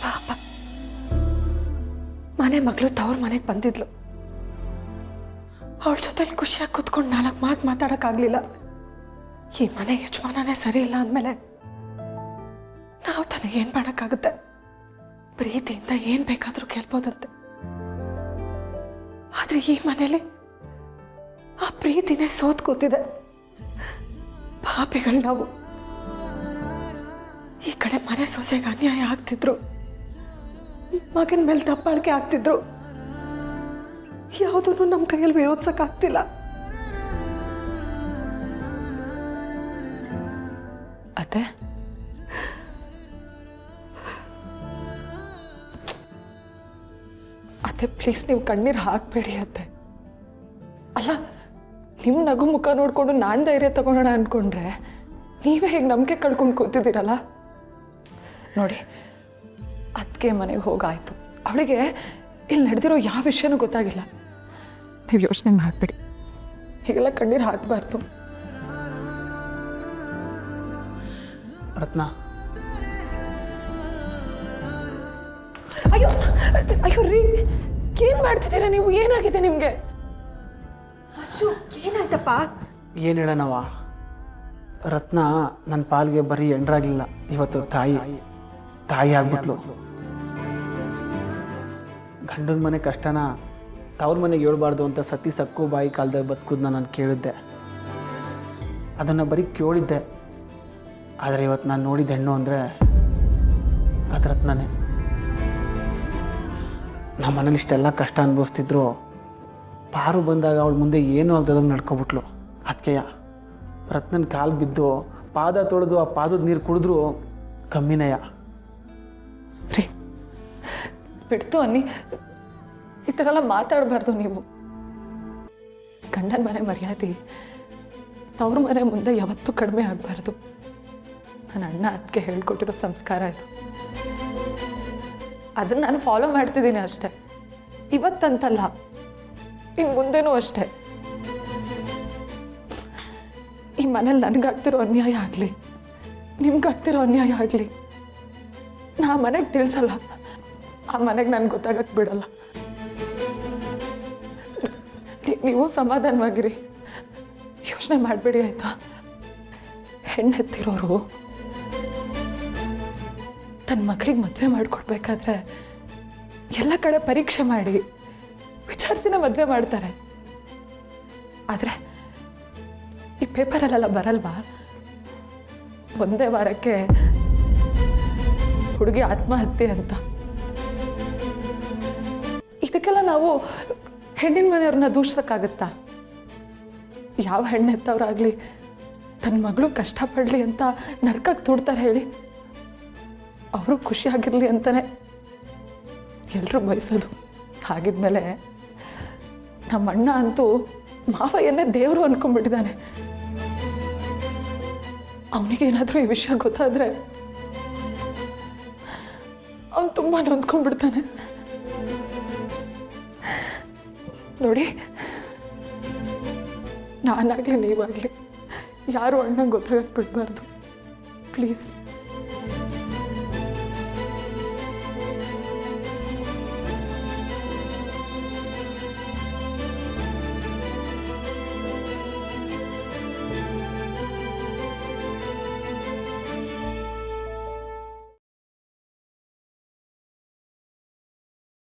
ಪಾಪ ಮನೆ ಮಗಳು ತವ್ರ ಮನೆಗೆ ಬಂದಿದ್ಲು. ಅವಳ ಜೊತೆಲಿ ಖುಷಿಯಾಗಿ ಕೂತ್ಕೊಂಡು 4 ಮಾತು ಮಾತಾಡೋಕ್ಕಾಗಲಿಲ್ಲ. ಈ ಮನೆ ಯಜಮಾನನೇ ಸರಿ ಇಲ್ಲ ಅಂದಮೇಲೆ ನಾವು ತನಗೇನು ಮಾಡೋಕ್ಕಾಗುತ್ತೆ? ಪ್ರೀತಿಯಿಂದ ಏನು ಬೇಕಾದರೂ ಕೇಳ್ಬೋದಂತೆ. ಆದರೆ ಈ ಮನೇಲಿ ಆ ಪ್ರೀತಿನೇ ಸೋತ್ ಕೂತಿದೆ. ಪಾಪಿಗಳು ನಾವು. ಈ ಕಡೆ ಮನೆ ಸೊಸೆಗೆ ಅನ್ಯಾಯ ಆಗ್ತಿದ್ರು, ಮಗನ ಮೇಲೆ ದಬ್ಬಾಳಿಕೆ ಆಗ್ತಿದ್ರು. ಯಾವುದನ್ನು ನಮ್ಮ ಕೈಯಲ್ಲಿ ವಿರೋಧಿಸಕ್ಕಾಗ್ತಿಲ್ಲ. ಅತ್ತೆ, ಅತ್ತೆ ಪ್ಲೀಸ್ ನೀವು ಕಣ್ಣೀರು ಹಾಕಬೇಡಿ ಅತ್ತೆ. ಅಲ್ಲ, ನಿಮ್ಮ ನಗು ಮುಖ ನೋಡಿಕೊಂಡು ನಾನು ಧೈರ್ಯ ತಗೊಳ್ಳೋಣ ಅಂದ್ಕೊಂಡ್ರೆ ನೀವೇ ಹೇಗೆ ನಂಬಿಕೆ ಕಳ್ಕೊಂಡು ಕೂತಿದ್ದೀರಲ್ಲ. ನೋಡಿ, ಅದಕ್ಕೆ ಮನೆಗೆ ಹೋಗಾಯ್ತು. ಅವಳಿಗೆ ಇಲ್ಲಿ ನಡೆದಿರೋ ಯಾವ ವಿಷಯನೂ ಗೊತ್ತಾಗಿಲ್ಲ. ನೀವು ಯೋಚನೆ ಮಾಡಬೇಡಿ, ಹೀಗೆಲ್ಲ ಕಣ್ಣೀರು ಹಾಕಬಾರ್ದು. ರತ್ನ, ಅಯ್ಯೋ ಅಯ್ಯೋ ರೀ, ಏನು ಮಾಡ್ತಿದ್ದೀರಾ ನೀವು? ಏನಾಗಿದೆ ನಿಮಗೆ? ಏನಾಯ್ತಪ್ಪ? ಏನು ಹೇಳೋಣವ, ರತ್ನ ನನ್ನ ಪಾಲ್ಗೆ ಬರೀ ಎಂಡ್ರಾಗಲಿಲ್ಲ, ಇವತ್ತು ತಾಯಿ ಆಗ್ಬಿಟ್ಲು. ಗಂಡನ ಮನೆ ಕಷ್ಟನ ತವ್ರ ಮನೆಗೆ ಹೇಳ್ಬಾರ್ದು ಅಂತ ಸತಿ ಸಕ್ಕು ಬಾಯಿ ಕಾಲದಾಗ ಬದುಕುದನ್ನ ನಾನು ಕೇಳಿದ್ದೆ. ಅದನ್ನು ಬರೀ ಕೇಳಿದ್ದೆ. ಆದರೆ ಇವತ್ತು ನಾನು ನೋಡಿದ ಹೆಣ್ಣು ಅಂದರೆ ಅದು ರತ್ನನೇ. ನಮ್ಮ ಮನೇಲಿ ಇಷ್ಟೆಲ್ಲ ಕಷ್ಟ ಅನುಭವಿಸ್ತಿದ್ರು, ಪಾರು ಬಂದಾಗ ಅವಳ ಮುಂದೆ ಏನೂ ಆಗ್ದದಂಗೆ ನಡ್ಕೊಬಿಟ್ಲು. ಅದಕ್ಕೆ ರತ್ನನ ಕಾಲು ಬಿದ್ದು ಪಾದ ತೊಳೆದು ಆ ಪಾದದ ನೀರು ಕುಡಿದ್ರು ಕಮ್ಮಿನಯ್ಯ. ರೀ ಬಿಡ್ತು ಅನ್ನಿ, ಈ ಥರ ಎಲ್ಲ ಮಾತಾಡಬಾರ್ದು ನೀವು. ಗಂಡನ ಮನೆ ಮರ್ಯಾದೆ ತವ್ರ ಮನೆ ಮುಂದೆ ಯಾವತ್ತೂ ಕಡಿಮೆ ಆಗಬಾರ್ದು. ನನ್ನ ಅಣ್ಣ ಅದಕ್ಕೆ ಹೇಳ್ಕೊಟ್ಟಿರೋ ಸಂಸ್ಕಾರ ಇದು. ಅದನ್ನು ನಾನು ಫಾಲೋ ಮಾಡ್ತಿದ್ದೀನಿ ಅಷ್ಟೆ. ಇವತ್ತಂತಲ್ಲ, ಇನ್ನು ಮುಂದೆನೂ ಅಷ್ಟೆ. ಈ ಮನೇಲಿ ನನಗಾಗ್ತಿರೋ ಅನ್ಯಾಯ ಆಗಲಿ, ನಿಮ್ಗಾಗ್ತಿರೋ ಅನ್ಯಾಯ ಆಗಲಿ, ನಾ ಮನೆಗೆ ತಿಳಿಸಲ್ಲ. ಆ ಮನೆಗೆ ನನಗೆ ಗೊತ್ತಾಗಕ್ಕೆ ಬಿಡಲ್ಲ. ನೀವು ಸಮಾಧಾನವಾಗಿರಿ, ಯೋಚನೆ ಮಾಡಬೇಡಿ ಆಯಿತಾ? ಹೆಣ್ಣೆತ್ತಿರೋರು ತನ್ನ ಮಗಳಿಗೆ ಮದುವೆ ಮಾಡಿಕೊಡ್ಬೇಕಾದ್ರೆ ಎಲ್ಲ ಕಡೆ ಪರೀಕ್ಷೆ ಮಾಡಿ ವಿಚಾರಿಸಿನ ಮದುವೆ ಮಾಡ್ತಾರೆ. ಆದರೆ ಈ ಪೇಪರಲ್ಲೆಲ್ಲ ಬರಲ್ವಾ, ಒಂದೇ ವಾರಕ್ಕೆ ಹುಡುಗಿ ಆತ್ಮಹತ್ಯೆ ಅಂತ. ಇದಕ್ಕೆಲ್ಲ ನಾವು ಹೆಣ್ಣಿನ ಮನೆಯವ್ರನ್ನ ದೂಷಿಸೋಕ್ಕಾಗತ್ತಾ? ಯಾವ ಹೆಣ್ಣೆತ್ತವ್ರಾಗಲಿ ತನ್ನ ಮಗಳು ಕಷ್ಟಪಡಲಿ ಅಂತ ನರಕಕ್ಕೆ ತುಡ್ತಾರೆ ಹೇಳಿ? ಅವರು ಖುಷಿಯಾಗಿರಲಿ ಅಂತಲೇ ಎಲ್ಲರೂ ಬಯಸೋದು. ಹಾಗಿದ್ಮೇಲೆ ನಮ್ಮ ಅಣ್ಣ ಅಂತೂ ಮಾವಯ್ಯನ್ನೇ ದೇವರು ಅಂದ್ಕೊಂಡ್ಬಿಟ್ಟಿದ್ದಾನೆ. ಅವನಿಗೇನಾದರೂ ಈ ವಿಷಯ ಗೊತ್ತಾದರೆ ಅವನು ತುಂಬ ನೊಂದ್ಕೊಂಡ್ಬಿಡ್ತಾನೆ. ನೋಡಿ, ನಾನಾಗಲಿ ನೀವಾಗಲಿ ಯಾರು ಅಣ್ಣಂಗೆ ಗೊತ್ತಾಗಕ್ಕೆ ಬಿಡಬಾರ್ದು ಪ್ಲೀಸ್.